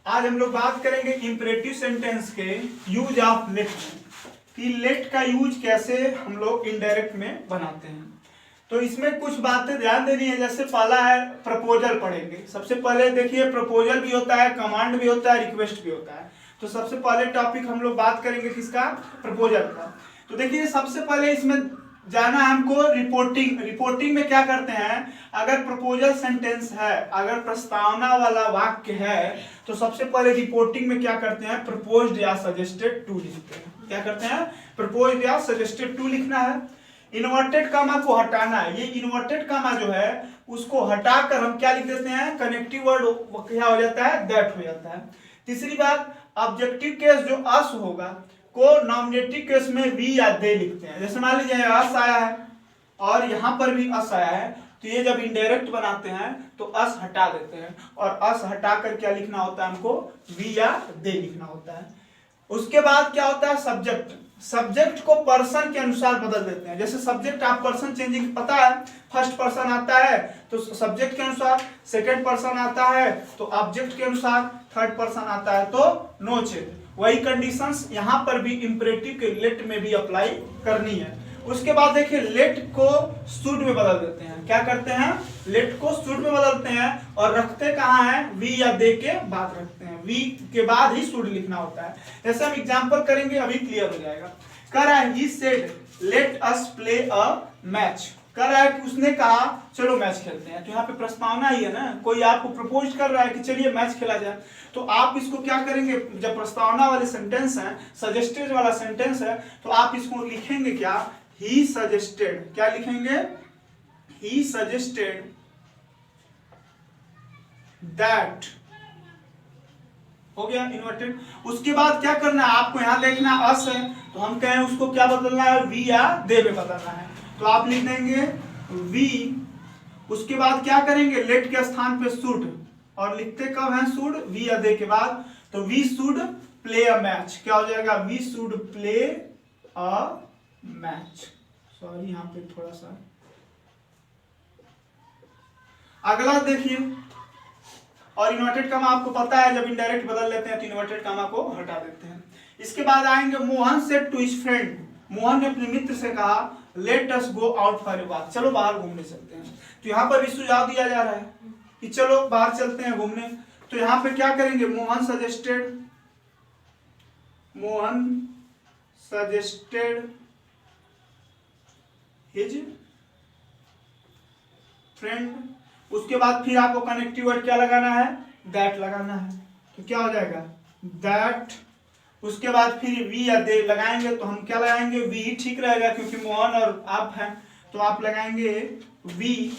आज हम लोग बात करेंगे इंपरेटिव सेंटेंस के यूज ऑफ लेट कि लेट का यूज कैसे हम लोग इनडायरेक्ट में बनाते हैं। तो इसमें कुछ बातें ध्यान देनी है। जैसे पहला है प्रपोजल पढ़ेंगे। सबसे पहले देखिए प्रपोजल भी होता है, कमांड भी होता है, रिक्वेस्ट भी होता है। तो सबसे पहले टॉपिक हम लोग बात करेंगे किसका, प्रपोजल का। तो देखिए सबसे पहले इसमें जाना है हमको रिपोर्टिंग। रिपोर्टिंग में क्या करते हैं, अगर प्रपोजल सेंटेंस है, अगर प्रस्तावना वाला वाक्य है, तो सबसे पहले रिपोर्टिंग में क्या करते हैं, प्रपोज्ड या सजेस्टेड टू लिखते हैं। क्या करते हैं, प्रपोज्ड या सजेस्टेड टू लिखना है। इन्वर्टेड कामा को हटाना है। ये इन्वर्टेड कामा जो है उसको हटाकर हम क्या लिख देते हैं, कनेक्टिव वर्ड क्या हो जाता है, दैट हो जाता है। तीसरी बात, ऑब्जेक्टिव केस जो अस होगा को नॉमिनेटिव केस में वी या दे लिखते हैं। जैसे मान लीजिए अस आया है और यहाँ पर भी अस आया है, तो ये जब इनडायरेक्ट बनाते हैं तो अस हटा देते हैं और अस हटाकर क्या लिखना होता है, हमको वी या दे लिखना होता है। उसके बाद क्या होता है, सब्जेक्ट। सब्जेक्ट को पर्सन के अनुसार बदल देते हैं। जैसे सब्जेक्ट आप पर्सन चेंजिंग पता है, फर्स्ट पर्सन आता है तो सब्जेक्ट के अनुसार, सेकंड पर्सन आता है तो ऑब्जेक्ट के अनुसार, थर्ड पर्सन आता है तो नो चेंज। वही कंडीशंस यहाँ पर भी इंपरेटिव के लेट में भी अप्लाई करनी है। उसके बाद देखिए लेट को शुड में बदल देते हैं। क्या करते हैं, लेट को शुड में बदलते हैं और रखते कहाँ है, वी या दे के बाद रखते हैं। वी के बाद ही शुड लिखना होता है। जैसे हम एग्जांपल करेंगे अभी क्लियर हो जाएगा। कह रहा है ही said let us play a match. कह रहा है कि उसने कहा चलो मैच खेलते हैं। तो यहाँ पे प्रस्तावना ही है ना, कोई आपको प्रपोज कर रहा है कि चलिए मैच खेला जाए, तो आप इसको क्या करेंगे, जब प्रस्तावना वाले सेंटेंस है, सजेस्टेड वाला सेंटेंस है, तो आप इसको लिखेंगे क्या, ही सजेस्टेड। क्या लिखेंगे, ही सजेस्टेड दैट। हो गया इन्वर्टेड। उसके बाद क्या करना है, आपको यहां देखना अस है तो हम कहें उसको क्या बदलना है, वी या दे में बदलना है, तो आप लिख देंगे वी। उसके बाद क्या करेंगे, लेट के स्थान पे शुड, और लिखते कब है शुड, वी या दे के बाद, तो we should play a match. क्या हो जाएगा, we should play a match. Sorry यहाँ पे थोड़ा सा। अगला देखिए, और इन्वर्टेड कामा आपको पता है जब इनडायरेक्ट बदल लेते हैं तो इन्वर्टेड कामा को हटा देते हैं। इसके बाद आएंगे Mohan said to his friend. Mohan ने अपने मित्र से कहा let us go out for a walk, चलो बाहर घूमने चलते हैं। तो यहाँ पर भी सुझाव दिया जा रहा है कि चलो बाहर चलते हैं घूमने। तो यहाँ पे क्या करेंगे, मोहन सजेस्टेड हिज फ्रेंड। उसके बाद फिर आपको कनेक्टिव वर्ड क्या लगाना है, दैट लगाना है। तो क्या हो जाएगा, दैट। उसके बाद फिर वी या दे लगाएंगे, तो हम क्या लगाएंगे, वी ही ठीक रहेगा क्योंकि मोहन और आप हैं, तो आप लगाएंगे वी।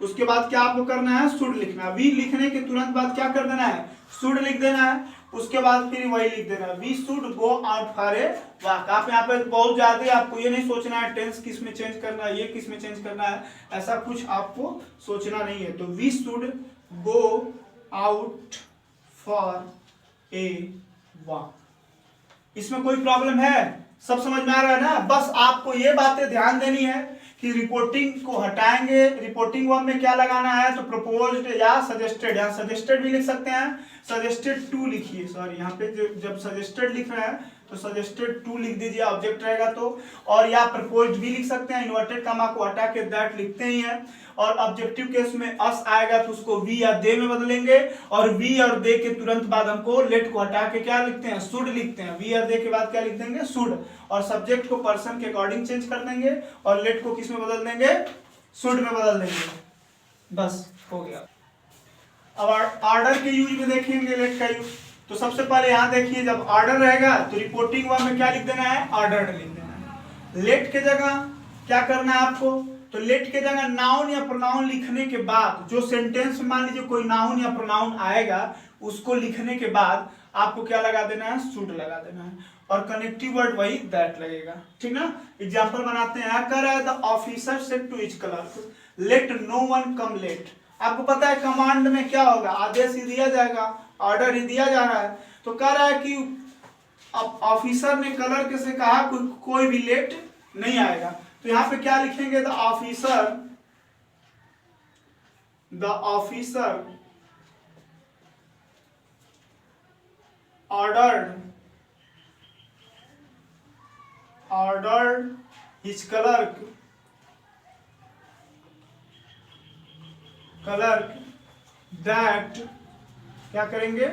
उसके बाद क्या आपको करना है, शुड लिखना। वी लिखने के तुरंत बाद क्या कर देना है, शुड लिख देना है। उसके बाद फिर वही लिख देना है, we should go out for a walk. आप यहाँ पे बहुत ज्यादा आपको ये नहीं सोचना है टेंस किस में चेंज करना है, ये किस में चेंज करना है, ऐसा कुछ आपको सोचना नहीं है। तो we should go out for a walk. इसमें कोई प्रॉब्लम है, सब समझ में आ रहा है ना। बस आपको ये बातें ध्यान देनी है कि रिपोर्टिंग को हटाएंगे, रिपोर्टिंग वर्ब में क्या लगाना है, तो प्रपोज्ड या सजेस्टेड, या सजेस्टेड भी लिख सकते हैं, सजेस्टेड टू लिखिए। सॉरी यहाँ पे जब सजेस्टेड लिख रहे हैं तो सजेस्टेड टू लिख दीजिए, ऑब्जेक्ट रहेगा तो। और या प्रपोज्ड भी लिख सकते हैं, इन्वर्टेड कामा को हटा के दैट लिखते ही हैं। और ऑब्जेक्टिव केस में अस आएगा तो उसको वी या दे में बदलेंगे, और वी और दे के तुरंत बाद हमको लेट को हटा के क्या लिखते हैं, शुड लिखते हैं। वी और दे के बाद क्या लिख देंगे, शुड, और सब्जेक्ट को पर्सन के अकॉर्डिंग चेंज कर देंगे और लेट को किस में बदल देंगे, शुड में बदल देंगे। बस हो गया। अब ऑर्डर के यूज में देखेंगे लेट का यूज। तो सबसे पहले यहां देखिए, जब ऑर्डर रहेगा तो रिपोर्टिंग वर्ब में क्या लिख देना है, ऑर्डर्ड लिख देना है। लेट के जगह क्या करना है आपको, तो लेट के जगह नाउन या प्रोनाउन लिखने के बाद, जो सेंटेंस में मान लीजिए कोई नाउन या प्रोनाउन आएगा, उसको लिखने के बाद आपको क्या लगा देना है, शुड लगा देना है, और कनेक्टिव वर्ड वही दैट लगेगा। ठीक ना। एग्जांपल बनाते हैं। कह रहा है the officer said to his clerk let no one come late. आपको पता है कमांड में क्या होगा, आदेश ही दिया जाएगा, ऑर्डर ही दिया जा रहा है। तो कह रहा है कि ऑफिसर ने क्लर्क से कहा कोई भी लेट नहीं आएगा। तो यहां पे क्या लिखेंगे, the officer ordered his clerk that, क्या करेंगे,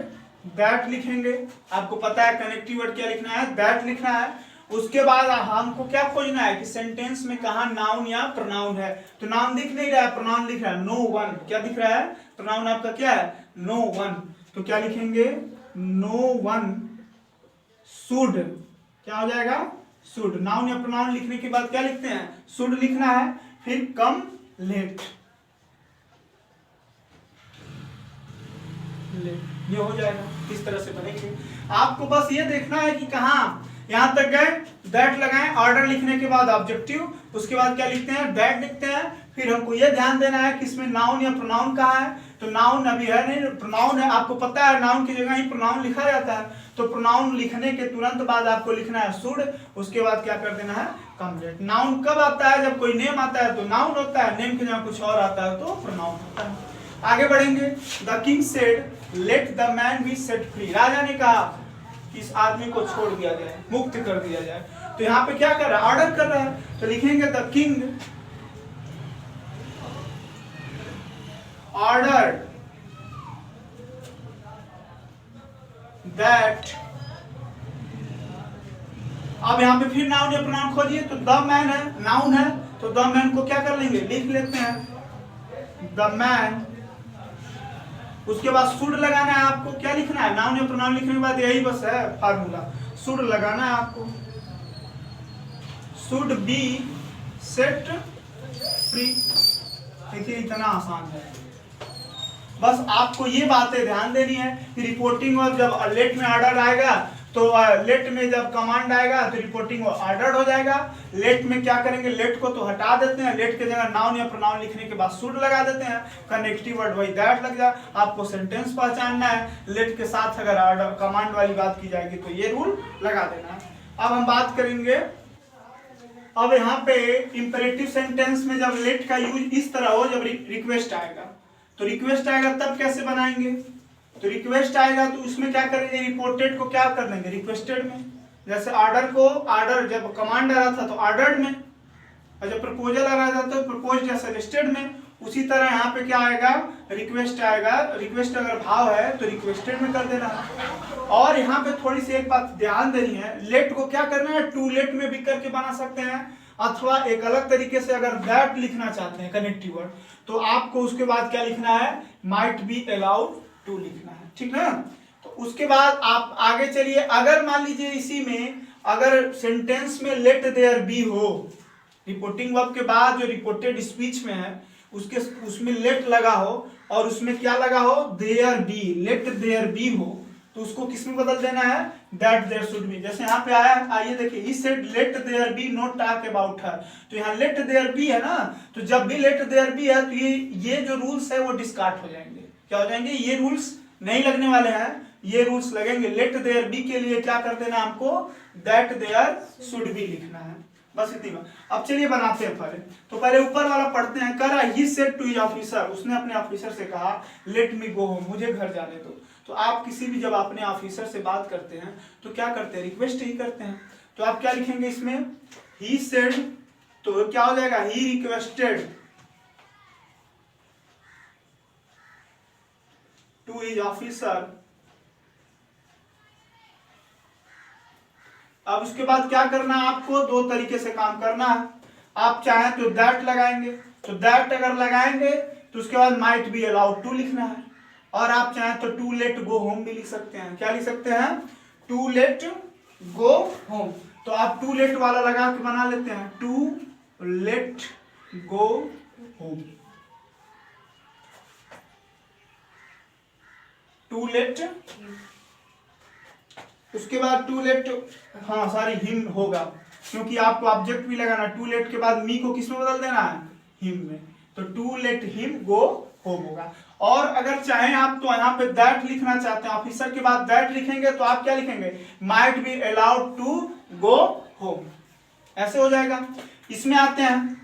दैट लिखेंगे। आपको पता है कनेक्टिव वर्ड क्या लिखना है, दैट लिखना है। उसके बाद हमको क्या खोजना है कि सेंटेंस में कहा नाउन या प्रोनाउन है। तो नाउन दिख नहीं रहा है, प्रोनाउन लिख रहा है, नो वन। क्या दिख रहा है, प्रोनाउन आपका क्या है, नो वन। तो क्या लिखेंगे, नो वन शुड, क्या हो जाएगा, शुड। नाउन या प्रोनाउन लिखने के बाद क्या लिखते हैं, शुड लिखना है। फिर कम लेट, ये हो जाएगा। किस तरह से बनेंगे, आपको बस ये देखना है कि कहाँ यहां तक गए, दैट लगाएं, ऑर्डर लिखने के बाद ऑब्जेक्टिव, उसके बाद क्या लिखते हैं, दैट लिखते हैं। फिर हमको ये ध्यान देना है कि इसमें नाउन या प्रोनाउन कहाँ है। तो नाउन अभी है नहीं, प्रोनाउन है। आपको पता है नाउन की जगह ही प्रोनाउन लिखा जाता है। तो प्रोनाउन लिखने के तुरंत बाद आपको लिखना है शुड, उसके बाद क्या कर देना है, कम्प्लीट। नाउन कब आता है, जब कोई नेम आता है तो नाउन होता है, नेम की जगह कुछ और आता है तो प्रोनाउन होता है। आगे बढ़ेंगे। The king said let the man be set free. राजा ने कहा कि इस आदमी को छोड़ दिया जाए, मुक्त कर दिया जाए। तो यहाँ पे क्या कर रहा है, ऑर्डर कर रहा है। तो लिखेंगे द किंग ऑर्डर दैट। अब यहाँ पे फिर नाउन या प्रोनाउन खोजिए। तो द मैन है, नाउन है, तो द मैन को क्या कर लेंगे, लिख लेते हैं द मैन। उसके बाद शुड लगाना है आपको। क्या लिखना है, नाउन या प्रोनाउन लिखने के बाद यही बस है फार्मूला, शुड लगाना है आपको। Should be set free. देखिए इतना आसान है, बस आपको ये बातें ध्यान देनी है कि रिपोर्टिंग और जब लेट में ऑर्डर आएगा तो लेट में जब कमांड आएगा तो रिपोर्टिंग ऑर्डर हो जाएगा। लेट में क्या करेंगे, लेट को तो हटा देते हैं, लेट के जगह नाउन या प्रोनाउन लिखने के बाद शुड लगा देते हैं, कनेक्टिव वर्ड वही दैट लग जाए। आपको सेंटेंस पहचानना है, लेट के साथ अगर ऑर्डर कमांड वाली बात की जाएगी तो ये रूल लगा देना है। अब हम बात करेंगे, अब यहाँ पे इंपेरेटिव सेंटेंस में जब लेट का यूज इस तरह हो, जब रिक्वेस्ट आएगा, तो रिक्वेस्ट आएगा तब कैसे बनाएंगे। तो रिक्वेस्ट आएगा तो उसमें क्या करेंगे, रिपोर्टेड को क्या कर देंगे, रिक्वेस्टेड में। जैसे ऑर्डर को, ऑर्डर जब कमांड आ रहा था तो ऑर्डर्ड में, और जब प्रपोजल आ रहा था तो प्रपोज्ड या सजेस्टेड में। उसी तरह यहाँ पे क्या आएगा, रिक्वेस्ट आएगा। रिक्वेस्ट अगर भाव है तो रिक्वेस्टेड में कर देना है। और यहाँ पे थोड़ी सी एक बात ध्यान देनी है, लेट को क्या करना है, टू लेट में भी करके बना सकते हैं, अथवा एक अलग तरीके से अगर दैट लिखना चाहते हैं कनेक्टिव वर्ड, तो आपको उसके बाद क्या लिखना है, माइट बी अलाउड टू लिखना है, ठीक है। तो उसके बाद आप आगे चलिए। अगर मान लीजिए इसी में अगर सेंटेंस में लेट देयर बी हो, रिपोर्टिंग वर्ब के बाद जो रिपोर्टेड स्पीच में है उसमें लेट लगा हो और उसमें क्या लगा हो, there be, let there be हो, तो उसको किस में बदल देना है, दैट देयर शुड बी। जैसे यहाँ पे आया, आइए देखिए, he said let there be not talk about her. तो यहाँ लेट देयर बी है ना, तो जब भी लेट देयर बी है तो ये जो रूल्स है वो डिस्कार्ड हो जाएंगे। क्या हो जाएंगे, ये रूल्स नहीं लगने वाले हैं, ये रूल्स लगेंगे। लेट देयर बी के लिए क्या कर देना हमको, दैट देयर शुड बी लिखना है, बस इतनी बात। अब चलिए बनाते हैं पहले। तो पहले ऊपर वाला पढ़ते हैं। कह रहा he said to his officer, उसने अपने ऑफिसर से कहा लेट मी गो होम, मुझे घर जाने दो। तो आप किसी भी जब अपने ऑफिसर से बात करते हैं तो क्या करते हैं, रिक्वेस्ट ही करते हैं। तो आप क्या लिखेंगे इसमें, ही सेड, तो क्या हो जाएगा, he requested to his officer. अब उसके बाद क्या करना है, आपको दो तरीके से काम करना है। आप चाहें तो दैट लगाएंगे, तो दैट अगर लगाएंगे तो उसके बाद माइट बी अलाउड टू लिखना है। और आप चाहें तो टू लेट गो होम भी लिख सकते हैं। क्या लिख सकते हैं, टू लेट गो होम। तो आप टू लेट वाला लगा के बना लेते हैं, to let go home, to let. उसके बाद टू लेट, हाँ सॉरी, हिम होगा, क्योंकि आपको ऑब्जेक्ट भी लगाना। टू लेट के बाद मी को किस में बदल देना है, हिम में। तो to let him go home होगा। और अगर चाहें आप तो यहाँ पे दैट लिखना चाहते हैं, ऑफिसर के बाद दैट लिखेंगे तो आप क्या लिखेंगे, might be allowed to go home, ऐसे हो जाएगा। इसमें आते हैं,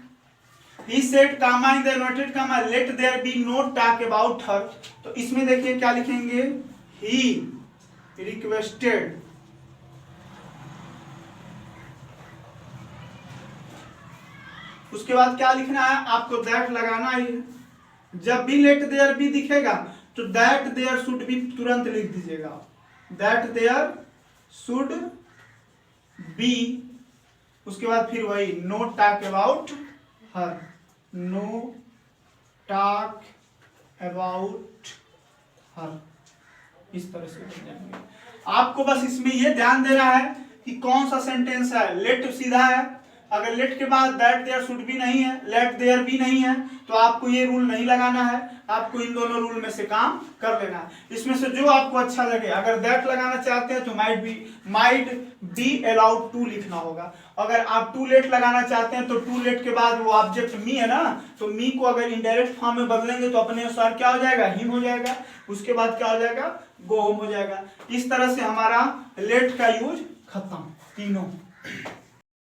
he said comma in the inverted comma let there be no talk about her। तो इसमें देखिए क्या लिखेंगे, he रिक्वेस्टेड। उसके बाद क्या लिखना है आपको, दैट लगाना ही है। जब भी लेट देयर बी दिखेगा तो दैट देयर शुड बी तुरंत लिख दीजिएगा, दैट देयर शुड बी। उसके बाद फिर वही no talk about her, no talk about her, इस तरह से लिख जाएंगे। आपको बस इसमें यह ध्यान देना है कि कौन सा सेंटेंस है। लेट सीधा है, अगर लेट के बाद दैट देयर शुड बी नहीं है, लेट देयर बी नहीं है, तो आपको ये रूल नहीं लगाना है, आपको इन दोनों रूल में से काम कर लेना है। इसमें से जो आपको अच्छा लगे, अगर दैट लगाना चाहते हैं तो माइट बी अलाउड टू लिखना होगा। अगर आप टू लेट लगाना चाहते हैं तो टू लेट के बाद वो ऑब्जेक्ट मी है ना, तो मी को अगर इनडायरेक्ट फॉर्म में बदलेंगे तो अपने अनुसार क्या हो जाएगा, हिम हो जाएगा। उसके बाद क्या हो जाएगा, गो होम हो जाएगा। इस तरह से हमारा लेट का यूज खत्म तीनों।